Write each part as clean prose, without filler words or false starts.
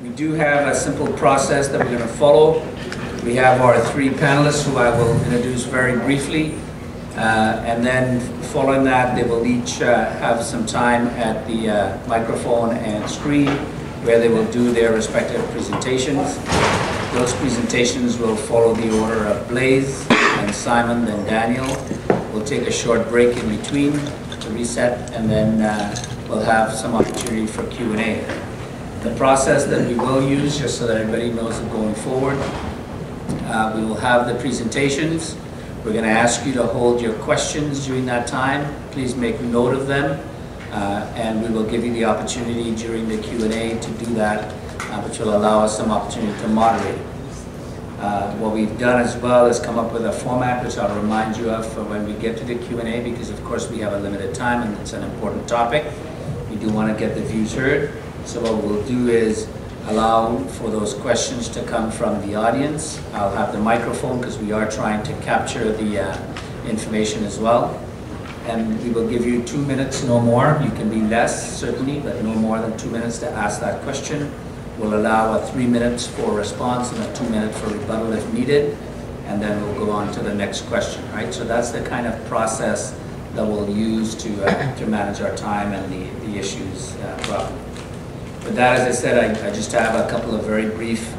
We do have a simple process that we're going to follow. We have our three panelists who I will introduce very briefly. And then following that, they will each have some time at the microphone and screen where they will do their respective presentations. Those presentations will follow the order of Blaise, then Simon, then Daniel. We'll take a short break in between to reset, and then we'll have some opportunity for Q&A. The process that we will use, just so that everybody knows it going forward, we will have the presentations. We're going to ask you to hold your questions during that time. Please make note of them, and we will give you the opportunity during the Q&A to do that, which will allow us some opportunity to moderate. What we've done as well is come up with a format which I'll remind you of for when we get to the Q&A, because of course we have a limited time and it's an important topic. We do want to get the views heard. So what we'll do is allow for those questions to come from the audience. I'll have the microphone because we are trying to capture the information as well. And we will give you 2 minutes, no more. You can be less, certainly, but no more than 2 minutes to ask that question. We'll allow 3 minutes for response and a 2 minute for rebuttal if needed. And then we'll go on to the next question, right? So that's the kind of process that we'll use to manage our time and the issues properly. With that, as I said, I just have a couple of very brief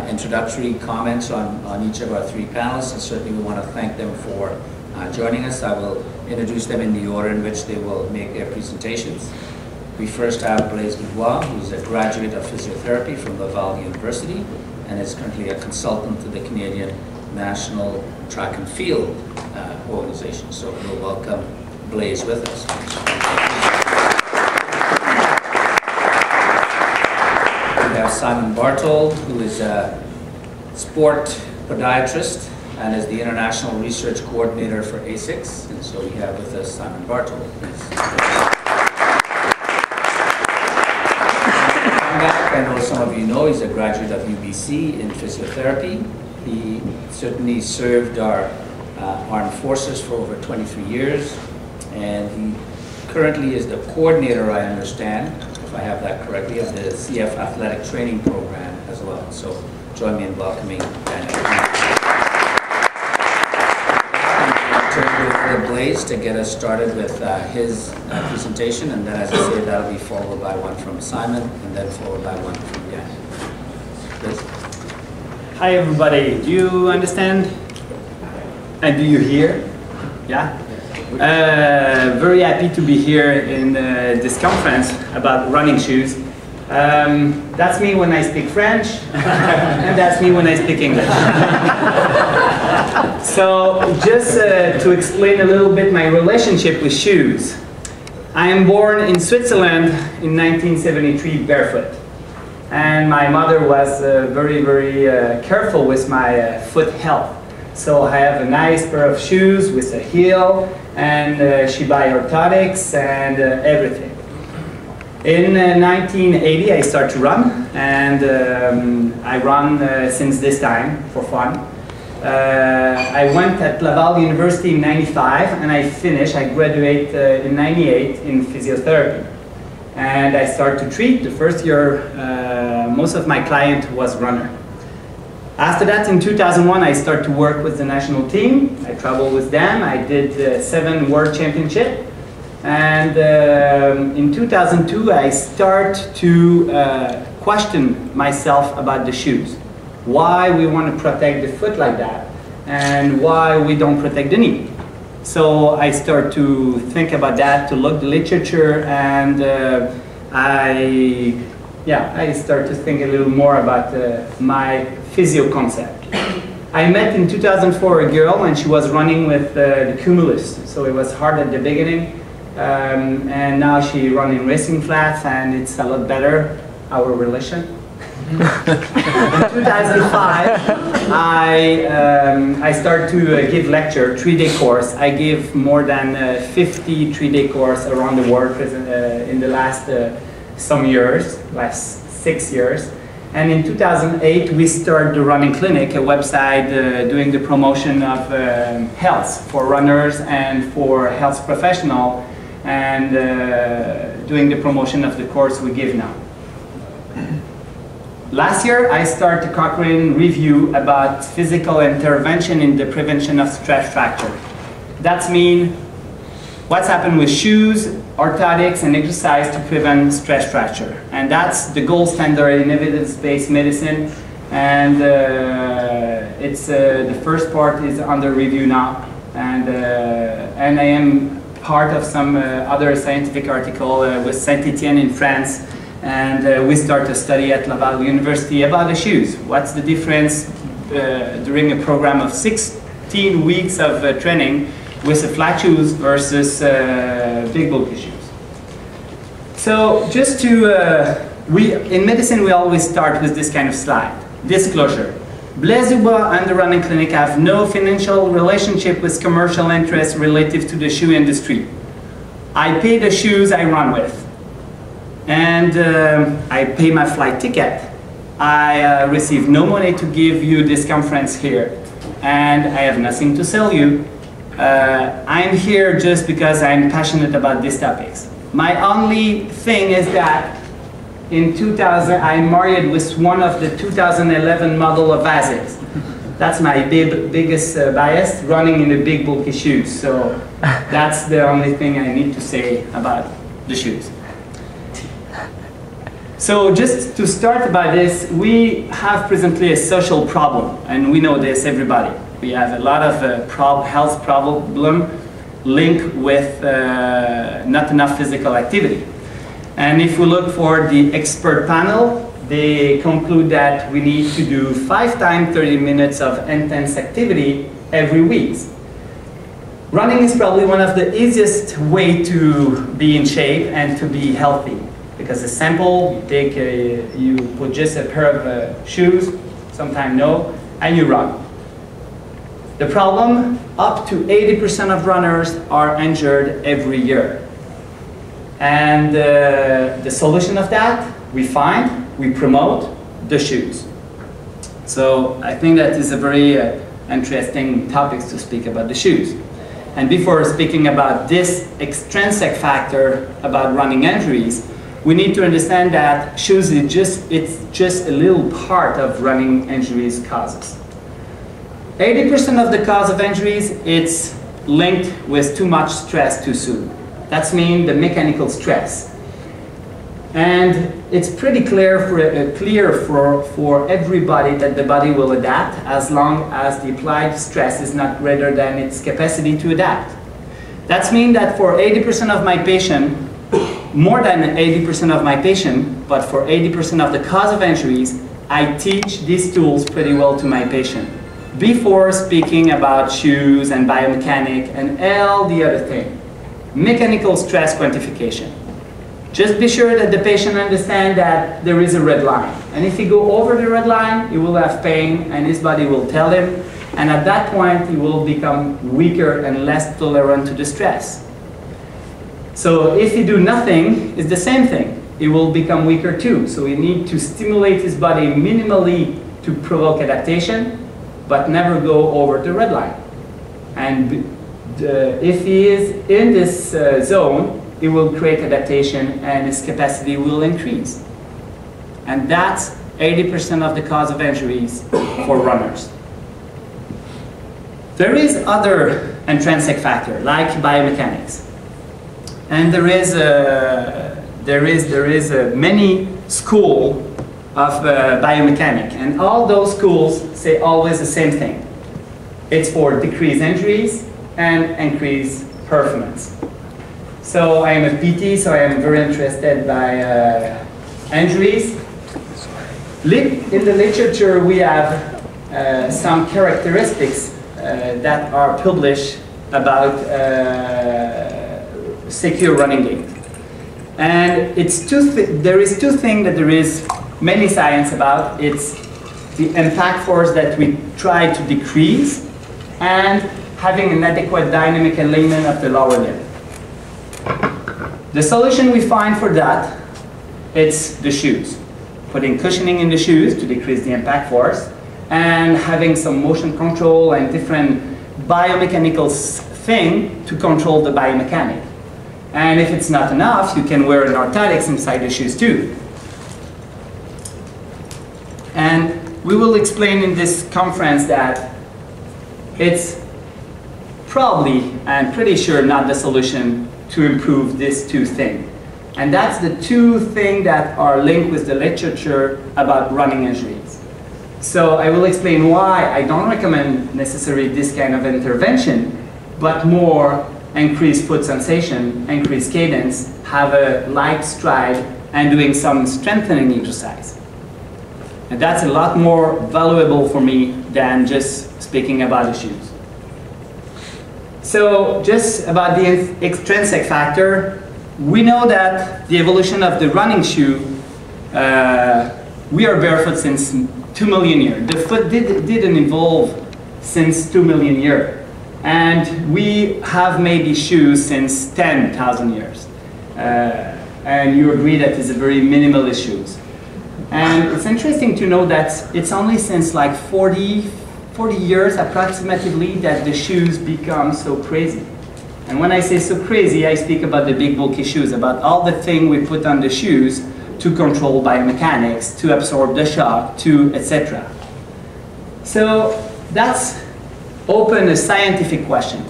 introductory comments on each of our three panelists, and certainly we want to thank them for joining us. I will introduce them in the order in which they will make their presentations. We first have Blaise Boudoir, who is a graduate of physiotherapy from Laval University and is currently a consultant to the Canadian National Track and Field Organization. So we'll welcome Blaise with us. We have Simon Barthold, who is a sport podiatrist and is the International Research Coordinator for ASICS. And so we have with us Simon Barthold. I know some of you know he's a graduate of UBC in physiotherapy. He certainly served our armed forces for over 23 years, and he currently is the coordinator, I understand, if I have that correctly, of the CF Athletic Training Program as well. So join me in welcoming Daniel. Blaise to get us started with his presentation, and then, as I say, that'll be followed by one from Simon, and then followed by one from Daniel. Blaise. Hi everybody, do you understand? And do you hear? Yeah? Very happy to be here in this conference about running shoes. That's me when I speak French, and that's me when I speak English. So, just to explain a little bit my relationship with shoes. I am born in Switzerland in 1973 barefoot. And my mother was very, very careful with my foot health. So I have a nice pair of shoes with a heel, and she buy orthotics and everything. In 1980, I started to run, and I run since this time for fun. I went at Laval University in 95, and I graduated in 98 in physiotherapy. And I started to treat. The first year, most of my client was runner. After that, in 2001, I started to work with the national team. I traveled with them. I did 7 World Championships. And in 2002, I started to question myself about the shoes. Why we want to protect the foot like that, and why we don't protect the knee. So I start to think about that, to look the literature, and I start to think a little more about my physio concept. I met in 2004 a girl, and she was running with the Cumulus, so it was hard at the beginning, and now she runs in racing flats, and it's a lot better, our relation. In 2005, I started to give lecture, 3-day course. I give more than 50 3-day course around the world in the last some years, last 6 years. And in 2008, we started the Running Clinic, a website doing the promotion of health for runners and for health professionals, and doing the promotion of the course we give now. Last year, I started the Cochrane review about physical intervention in the prevention of stress fracture. That means what's happened with shoes, orthotics, and exercise to prevent stress fracture. And that's the gold standard in evidence-based medicine. And the first part is under review now. And I am part of some other scientific article with Saint-Étienne in France. And we start a study at Laval University about the shoes. What's the difference during a program of 16 weeks of training with the flat shoes versus big bulky shoes. So just to, in medicine we always start with this kind of slide. Disclosure. Blaise Dubois and the running clinic have no financial relationship with commercial interests relative to the shoe industry. I pay the shoes I run with. And I pay my flight ticket. I receive no money to give you this conference here. And I have nothing to sell you. I'm here just because I'm passionate about these topics. My only thing is that in 2000, I'm married with one of the 2011 model of ASICS. That's my biggest bias, running in the big bulky shoes. So that's the only thing I need to say about the shoes. So just to start about this, we have presently a social problem, and we know this, everybody. We have a lot of health problem linked with not enough physical activity. And if we look for the expert panel, they conclude that we need to do 5 times 30 minutes of intense activity every week. Running is probably one of the easiest way to be in shape and to be healthy. Because it's simple, you put just a pair of shoes, sometimes no, and you run. The problem, up to 80% of runners are injured every year. And the solution of that, we promote the shoes. So I think that is a very interesting topic to speak about the shoes. And before speaking about this extrinsic factor about running injuries, we need to understand that shoes it's just a little part of running injuries causes. 80% of the cause of injuries, it's linked with too much stress too soon. That's mean the mechanical stress. And it's pretty clear for everybody that the body will adapt as long as the applied stress is not greater than its capacity to adapt. That means that for 80% of my patient, more than 80% of my patient, but for 80% of the cause of injuries, I teach these tools pretty well to my patient before speaking about shoes and biomechanics and all the other things. Mechanical stress quantification. Just be sure that the patient understands that there is a red line. And if he go over the red line, he will have pain and his body will tell him. And at that point, he will become weaker and less tolerant to the stress. So if he do nothing, it's the same thing. He will become weaker too. So we need to stimulate his body minimally to provoke adaptation, but never go over the red line. And if he is in this zone, it will create adaptation and his capacity will increase. And that's 80% of the cause of injuries for runners. There is other intrinsic factor like biomechanics. And there is many school of biomechanics, and all those schools say always the same thing. It's for decrease injuries and increase performance. So I am a PT, so I am very interested by injuries. In the literature, we have some characteristics that are published about secure running gait. And there is two things that there is many science about. It's the impact force that we try to decrease and having an adequate dynamic alignment of the lower limb. The solution we find for that, it's the shoes. Putting cushioning in the shoes to decrease the impact force and having some motion control and different biomechanical thing to control the biomechanic. And if it's not enough, you can wear an orthotics inside the shoes too. we will explain in this conference that it's probably, I'm pretty sure, not the solution to improve these two things. And that's the two things that are linked with the literature about running injuries. So I will explain why I don't recommend necessarily this kind of intervention, but more increased foot sensation, increased cadence, have a light stride, and doing some strengthening exercise. And that's a lot more valuable for me than just speaking about the shoes. So just about the extrinsic factor, we know that the evolution of the running shoe, we are barefoot since 2 million years. The foot didn't evolve since 2 million years. And we have made these shoes since 10,000 years. And you agree that it's a very minimalist shoes. And it's interesting to know that it's only since like 40 years approximately that the shoes become so crazy. And when I say so crazy, I speak about the big bulky shoes, about all the things we put on the shoes to control biomechanics, to absorb the shock, to etc. So that's open a scientific question.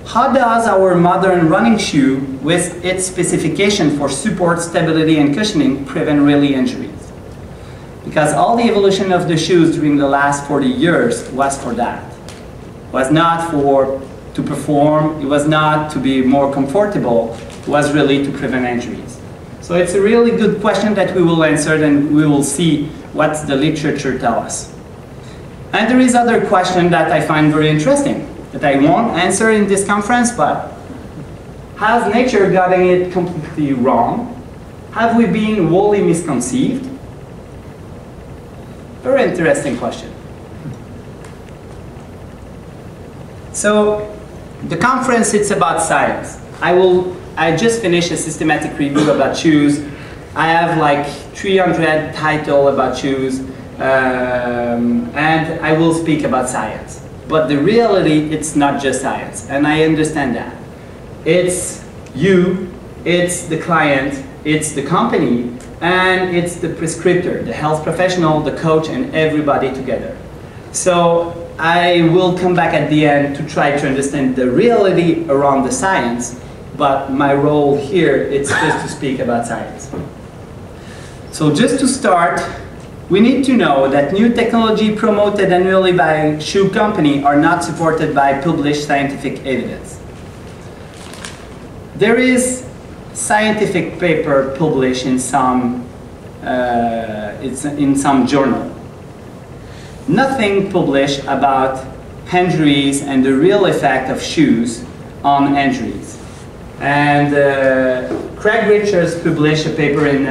How does our modern running shoe, with its specification for support, stability, and cushioning, prevent really injuries? Because all the evolution of the shoes during the last 40 years was for that. It was not to perform, it was not to be more comfortable, it was really to prevent injuries. So it's a really good question that we will answer, and we will see what the literature tells us. And there is other question that I find very interesting, that I won't answer in this conference, but has nature gotten it completely wrong? Have we been wholly misconceived? Very interesting question. So the conference, it's about science. I just finished a systematic review about shoes. I have like 300 titles about shoes, and I will speak about science. But the reality, it's not just science, and I understand that. It's you, it's the client, it's the company, and it's the prescriptor, the health professional, the coach, and everybody together. So I will come back at the end to try to understand the reality around the science, but my role here is just to speak about science. So just to start, we need to know that new technology promoted annually by shoe company are not supported by published scientific evidence. There is scientific paper published in some journal. Nothing published about injuries and the real effect of shoes on injuries. And Craig Richards published a paper in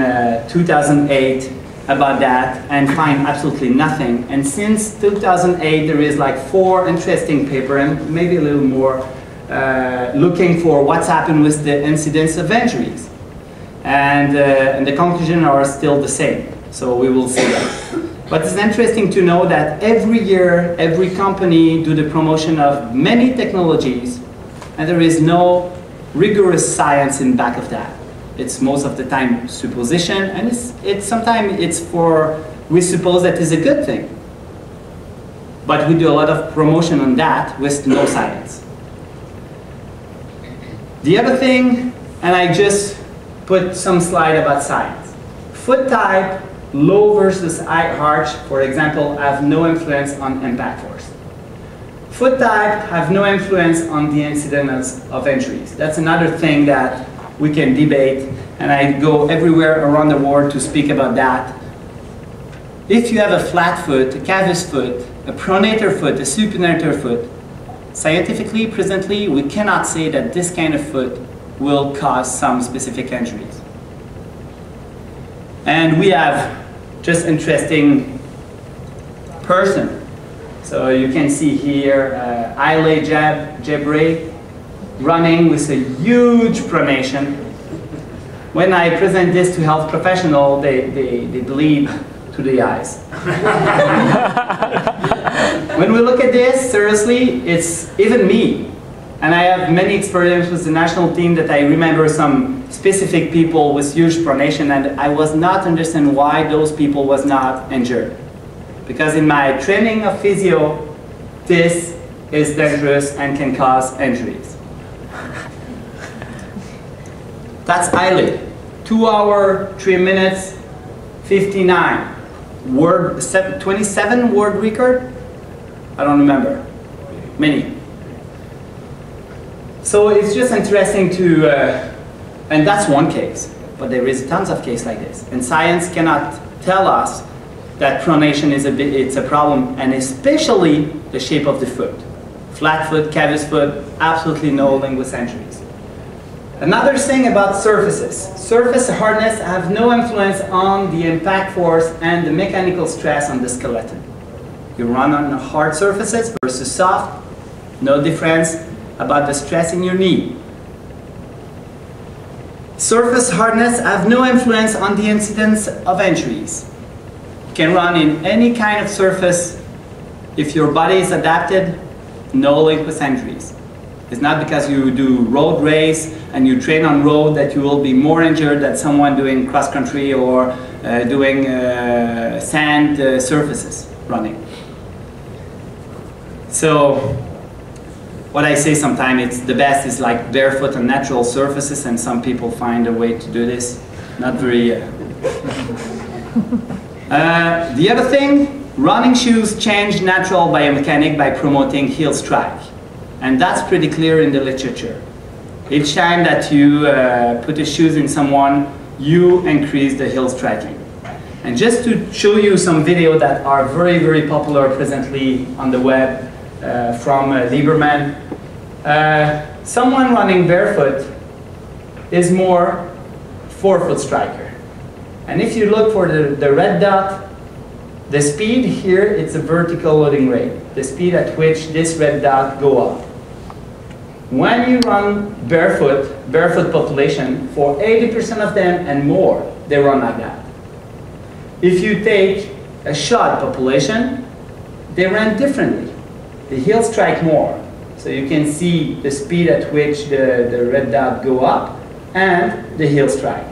2008 about that and find absolutely nothing. And since 2008, there is like 4 interesting papers and maybe a little more looking for what's happened with the incidence of injuries. And the conclusions are still the same. So we will see that. But it's interesting to know that every year, every company do the promotion of many technologies, and there is no rigorous science in back of that. It's most of the time supposition, and sometimes it's we suppose that is a good thing. But we do a lot of promotion on that with no science. The other thing, and I just put some slide about science. Foot type, low versus high arch, for example, have no influence on impact force. Foot type have no influence on the incidence of injuries. That's another thing that we can debate, and I go everywhere around the world to speak about that. If you have a flat foot, a cavus foot, a pronator foot, a supinator foot, scientifically, presently, we cannot say that this kind of foot will cause some specific injuries. And we have just interesting person. So you can see here, Haile Gebre running with a huge pronation. When I present this to health professionals, they bleed to the eyes. When we look at this, seriously, it's even me. And I have many experiences with the national team that I remember some specific people with huge pronation, and I was not understanding why those people was not injured. because in my training of physio, this is dangerous and can cause injuries. That's Eilidh. 2 hours, 3 minutes, 59. 27 world record? I don't remember. Many. So it's just interesting to, and that's one case, but there is tons of cases like this. And science cannot tell us that pronation is it's a problem, and especially the shape of the foot. Flat foot, cavus foot, absolutely no linguist injuries. Another thing about surfaces. Surface hardness have no influence on the impact force and the mechanical stress on the skeleton. You run on hard surfaces versus soft, no difference about the stress in your knee. Surface hardness have no influence on the incidence of injuries. You can run in any kind of surface. If your body is adapted, no link with injuries. It's not because you do road race and you train on road that you will be more injured than someone doing cross country or doing sand surfaces running. So what I say sometimes, it's the best is like barefoot on natural surfaces, and some people find a way to do this. Not very... the other thing, running shoes change natural biomechanics by promoting heel strike. And that's pretty clear in the literature. Each time that you put the shoes in someone, you increase the heel striking. And just to show you some videos that are very, very popular presently on the web from Lieberman, someone running barefoot is more forefoot striker. And if you look for the red dot, the speed here, it's a vertical loading rate. The speed at which this red dot go up. When you run barefoot population, for 80% of them and more, they run like that. If you take a shod population, they run differently. The heel strike more. So you can see the speed at which the red dot go up and the heel strike.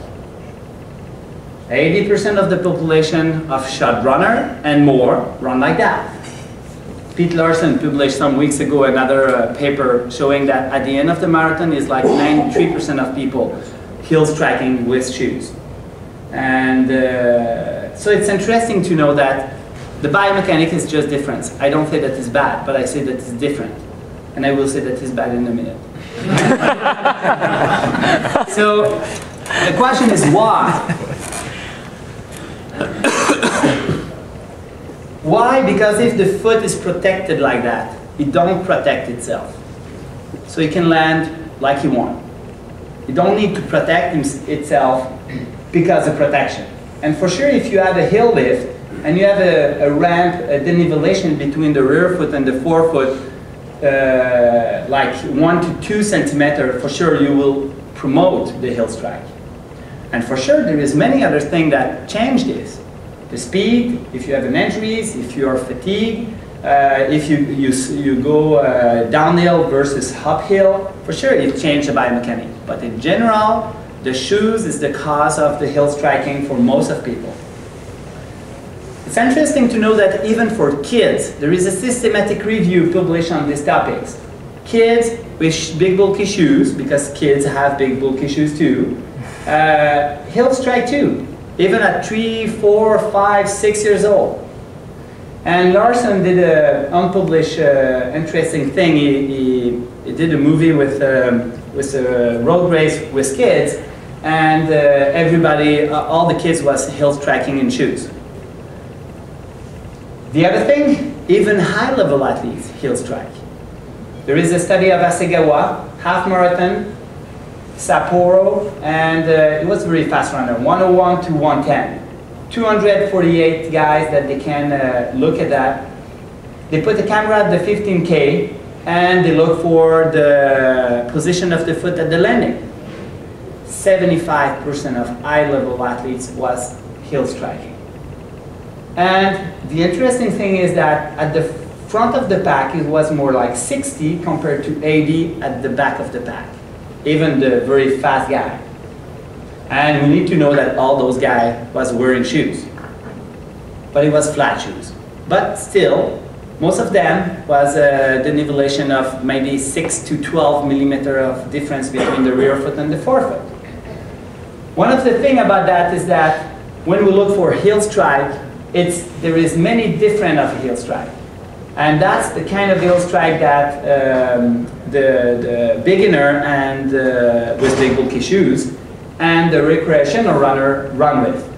80% of the population of shod runner and more run like that. Pete Larson published some weeks ago another paper showing that at the end of the marathon is like 93% of people heel striking with shoes. And so it's interesting to know that the biomechanics is just different. I don't say that it's bad, but I say that it's different. And I will say that it's bad in a minute. So the question is why? Why? Because if the foot is protected like that, it don't protect itself. So it can land like you want. It don't need to protect itself because of protection. And for sure, if you have a heel lift and you have a ramp, a denivelation between the rear foot and the forefoot, like 1 to 2 centimeters, for sure you will promote the heel strike. And for sure, there is many other things that change this. The speed, if you have an injuries, if you are fatigued, if you go downhill versus uphill, for sure it changes the biomechanics. But in general, the shoes is the cause of the heel striking for most of people. It's interesting to know that even for kids, there is a systematic review published on these topics. Kids with big bulky shoes, because kids have big bulky shoes too, heel strike too. Even at 3, 4, 5, 6 years old. And Larson did an unpublished interesting thing. He did a movie with a road race with kids, and everybody, all the kids was heel striking in shoes. The other thing, even high-level athletes heel strike. There is a study of Hasegawa, half marathon, Sapporo, and it was a very fast runner, 101 to 110. 248 guys that they can look at that. They put the camera at the 15K and they look for the position of the foot at the landing. 75% of high-level athletes was heel striking. And the interesting thing is that at the front of the pack it was more like 60 compared to 80 at the back of the pack. Even the very fast guy. And we need to know that all those guys was wearing shoes. But it was flat shoes. But still, most of them was the nivellation of maybe 6 to 12 millimeter of difference between the rear foot and the forefoot. One of the things about that is that when we look for heel strike, there is many different of heel strike. And that's the kind of heel strike that the beginner and with big bulky shoes and the recreational runner run with.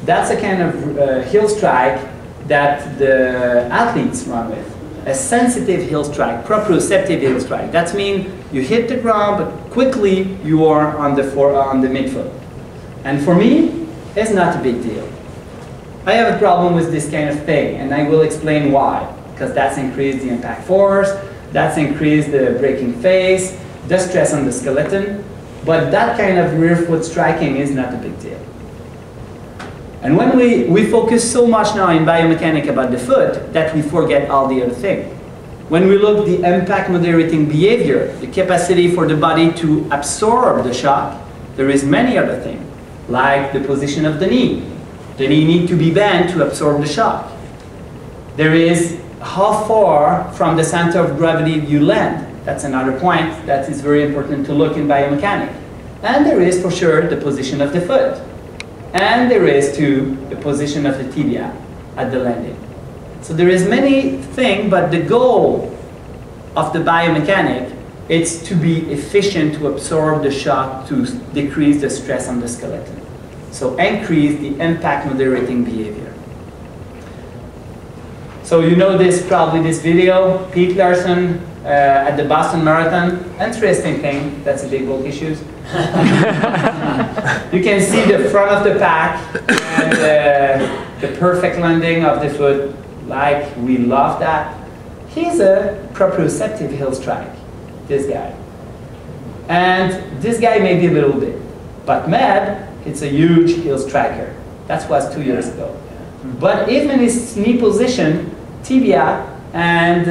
That's a kind of heel strike that the athletes run with. A sensitive heel strike, proprioceptive heel strike. That means you hit the ground, but quickly you are on the midfoot. And for me, it's not a big deal. I have a problem with this kind of thing, and I will explain why. Because that's increased the impact force, that's increased the braking phase, the stress on the skeleton, but that kind of rear foot striking is not a big deal. And when we focus so much now in biomechanics about the foot that we forget all the other things. When we look at the impact moderating behavior, the capacity for the body to absorb the shock, there is many other things, like the position of the knee. The knee needs to be bent to absorb the shock. There is how far from the center of gravity you land. That's another point that is very important to look in biomechanics. And there is for sure the position of the foot. And there is too the position of the tibia at the landing. So there is many things, but the goal of the biomechanic is to be efficient to absorb the shock to decrease the stress on the skeleton. So increase the impact moderating behavior. So you know probably this video, Pete Larson at the Boston Marathon. Interesting thing, that's a big bulky shoes. You can see the front of the pack and the perfect landing of the foot, like we love that. He's a proprioceptive heel strike, this guy. And this guy may be a little bit, but Med, it's a huge heel striker. That was 2 years ago. But even his knee position, tibia, and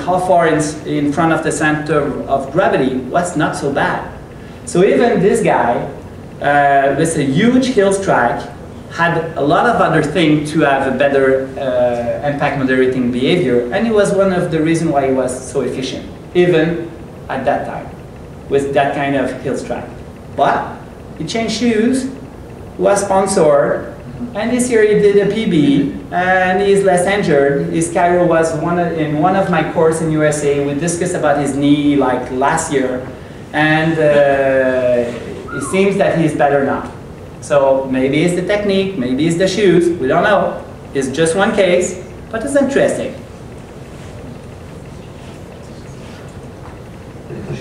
how far in front of the center of gravity was not so bad. So even this guy, with a huge heel strike, had a lot of other things to have a better impact moderating behavior, and it was one of the reasons why he was so efficient, even at that time, with that kind of heel strike. But he changed shoes, was sponsored, and this year he did a PB, and he's less injured. His chiro was in one of my courses in USA. We discussed about his knee like last year, and it seems that he's better now. So maybe it's the technique, maybe it's the shoes, we don't know. It's just one case, but it's interesting.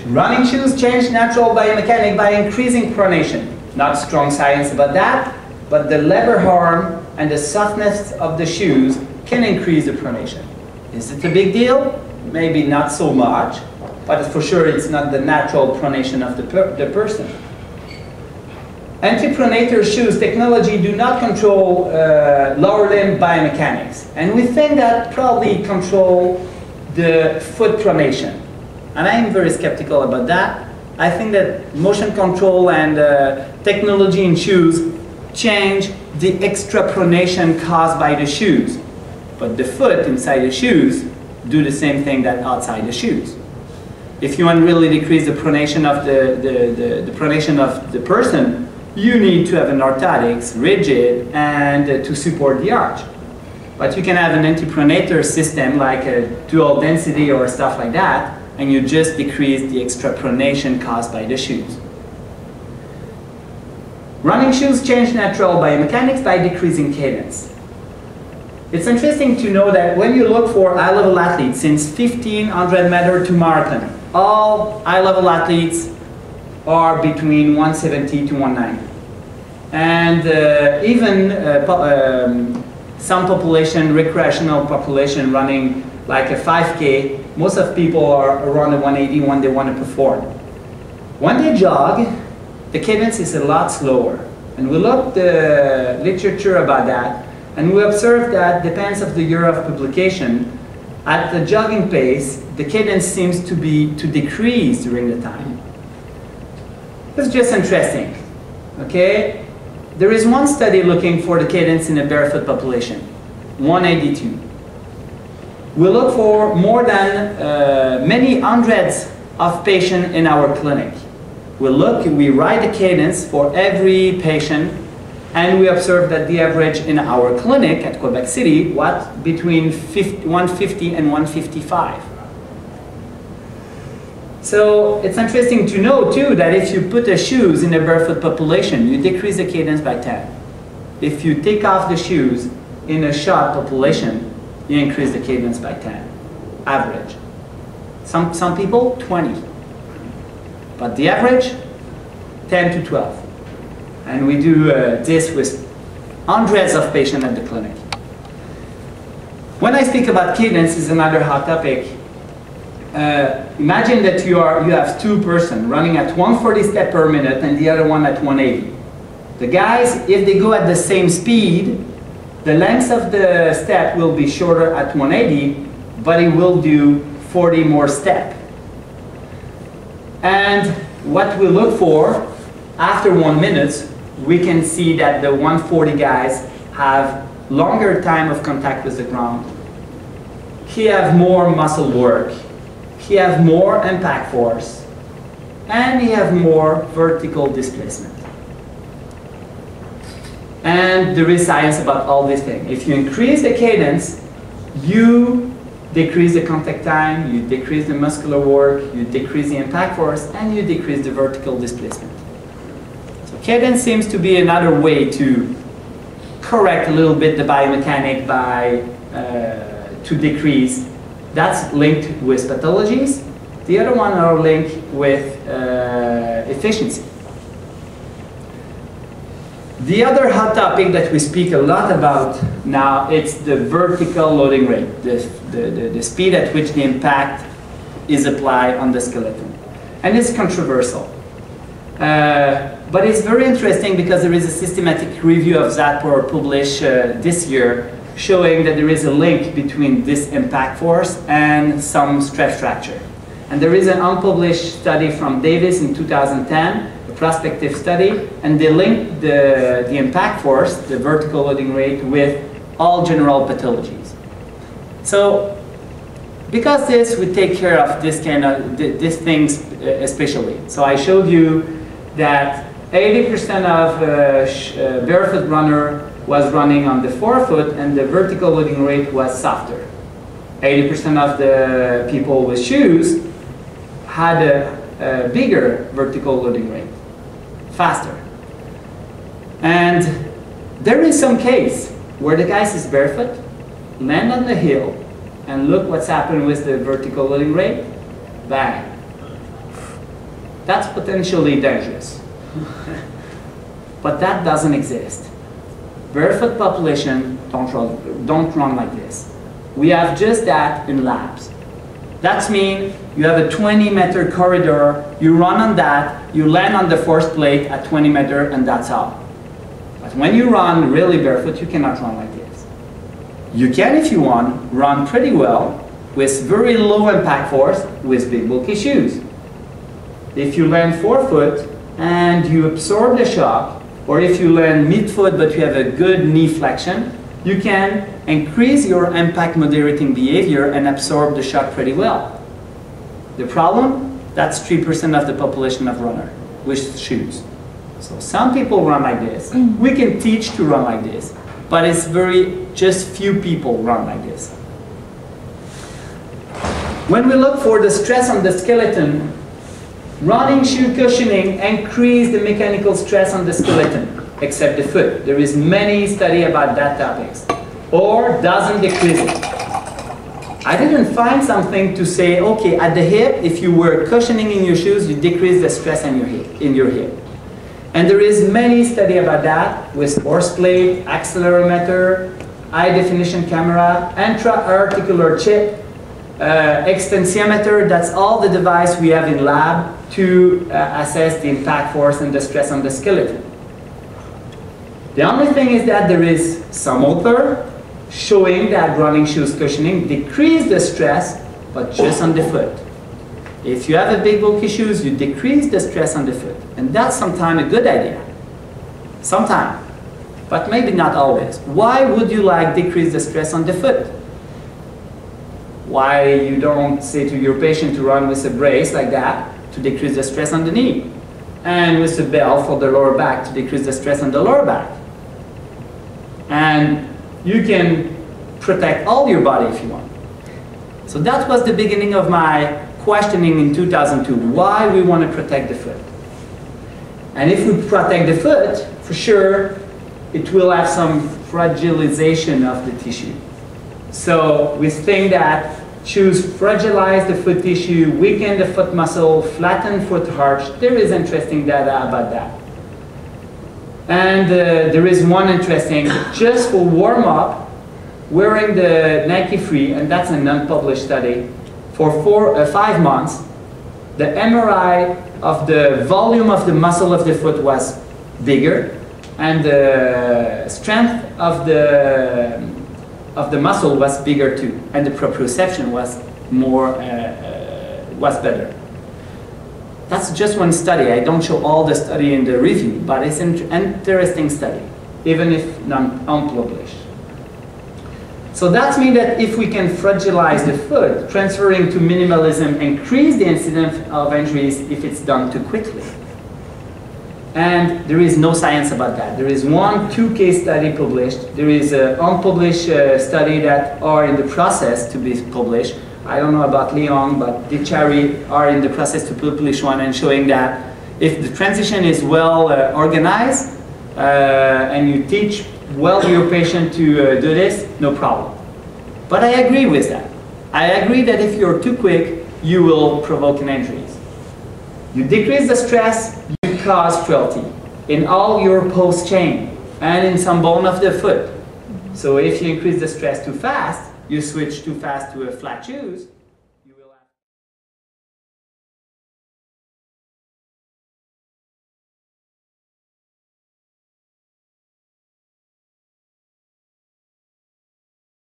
Running shoes change natural biomechanics by increasing pronation. Not strong science about that, but the lever arm and the softness of the shoes can increase the pronation. Is it a big deal? Maybe not so much, but for sure it's not the natural pronation of the person. Antipronator shoes technology do not control lower limb biomechanics, and we think that probably control the foot pronation. And I am very skeptical about that. I think that motion control and technology in shoes change the extra pronation caused by the shoes. But the foot inside the shoes do the same thing that outside the shoes. If you want to really decrease the pronation of the pronation of the person, you need to have an orthotics, rigid, and to support the arch. But you can have an antipronator system like a dual density or stuff like that, and you just decrease the extra pronation caused by the shoes. Running shoes change natural biomechanics by decreasing cadence. It's interesting to know that when you look for high-level athletes since 1500 meters to marathon, all high-level athletes are between 170 to 190. And even some population, recreational population running like a 5K, most of people are around the 180 when they want to perform. When they jog, the cadence is a lot slower. And we looked the literature about that, and we observed that depends of the year of publication, at the jogging pace, the cadence seems to decrease during the time. It's just interesting, okay? There is one study looking for the cadence in a barefoot population. 182. We look for more than many hundreds of patients in our clinic. We write the cadence for every patient, and we observe that the average in our clinic at Quebec City was between 150 and 155. So it's interesting to know too that if you put the shoes in a barefoot population, you decrease the cadence by 10. If you take off the shoes in a shod population, you increase the cadence by 10, average. Some people, 20. But the average, 10 to 12. And we do this with hundreds of patients at the clinic. When I speak about cadence, is another hot topic. Imagine that you have two persons running at 140 steps per minute and the other one at 180. The guys, if they go at the same speed, the length of the step will be shorter at 180, but it will do 40 more steps. And what we look for, after 1 minute, we can see that the 140 guys have longer time of contact with the ground. He have more muscle work. He have more impact force. And he have more vertical displacement. And there is science about all these things. If you increase the cadence, you decrease the contact time, you decrease the muscular work, you decrease the impact force, and you decrease the vertical displacement. So cadence seems to be another way to correct a little bit the biomechanic to decrease. That's linked with pathologies. The other one are linked with efficiency. The other hot topic that we speak a lot about now, it's the vertical loading rate, the speed at which the impact is applied on the skeleton. And it's controversial. But it's very interesting because there is a systematic review of Zatpor published this year showing that there is a link between this impact force and some stress fracture. And there is an unpublished study from Davis in 2010, a prospective study, and they linked the impact force, the vertical loading rate, with all general pathologies. So, because this, we take care of this kind of, these things especially. So I showed you that 80% of barefoot runner was running on the forefoot and the vertical loading rate was softer. 80% of the people with shoes had a bigger vertical loading rate, faster. And there is some case where the guy is barefoot, land on the hill, and look what's happened with the vertical loading rate, bang. That's potentially dangerous. But that doesn't exist. Barefoot population don't run like this. We have just that in labs. That means you have a 20-meter corridor, you run on that, you land on the force plate at 20 meters, and that's all. But when you run really barefoot, you cannot run like this. You can, if you want, run pretty well with very low impact force with big bulky shoes. If you land forefoot and you absorb the shock, or if you land midfoot but you have a good knee flexion, you can increase your impact moderating behavior and absorb the shock pretty well. The problem? That's 3% of the population of runner with shoes. So some people run like this. We can teach to run like this, but it's just few people run like this. When we look for the stress on the skeleton, running shoe cushioning increases the mechanical stress on the skeleton, except the foot. There is many studies about that topics. Or doesn't decrease it. I didn't find something to say, okay, at the hip, if you were cushioning in your shoes, you decrease the stress in your hip. And there is many studies about that with horse plate, accelerometer, high definition camera, intra-articular chip, extensiometer. That's all the device we have in lab to assess the impact force and the stress on the skeleton. The only thing is that there is some author showing that running shoes cushioning decrease the stress, but just on the foot. If you have a big bulky shoes, you decrease the stress on the foot. And that's sometimes a good idea. Sometimes. but maybe not always. Why would you like decrease the stress on the foot? Why you don't say to your patient to run with a brace like that to decrease the stress on the knee, and with a bell for the lower back to decrease the stress on the lower back? And you can protect all your body if you want. So that was the beginning of my questioning in 2002, why we want to protect the foot. And if we protect the foot, for sure, it will have some fragilization of the tissue. So we think that shoes fragilize the foot tissue, weaken the foot muscle, flatten foot arch. There is interesting data about that. And there is one interesting, just for warm-up, wearing the Nike Free, and that's a non-published study, for 5 months, the MRI of the volume of the muscle of the foot was bigger, and the strength of the muscle was bigger too, and the proprioception was was better. That's just one study. I don't show all the study in the review, but it's an interesting study, even if unpublished. So that means that if we can fragilize the foot, transferring to minimalism, increase the incidence of injuries if it's done too quickly. And there is no science about that. There is 2 case study published. There is an unpublished study that are in the process to be published. I don't know about Leon, but Dichari are in the process to publish one and showing that if the transition is well organized and you teach well your patient to do this, no problem. But I agree with that. I agree that if you're too quick, you will provoke an injuries. You decrease the stress, you cause frailty in all your post chain and in some bone of the foot. So if you increase the stress too fast, you switch too fast to a flat shoes,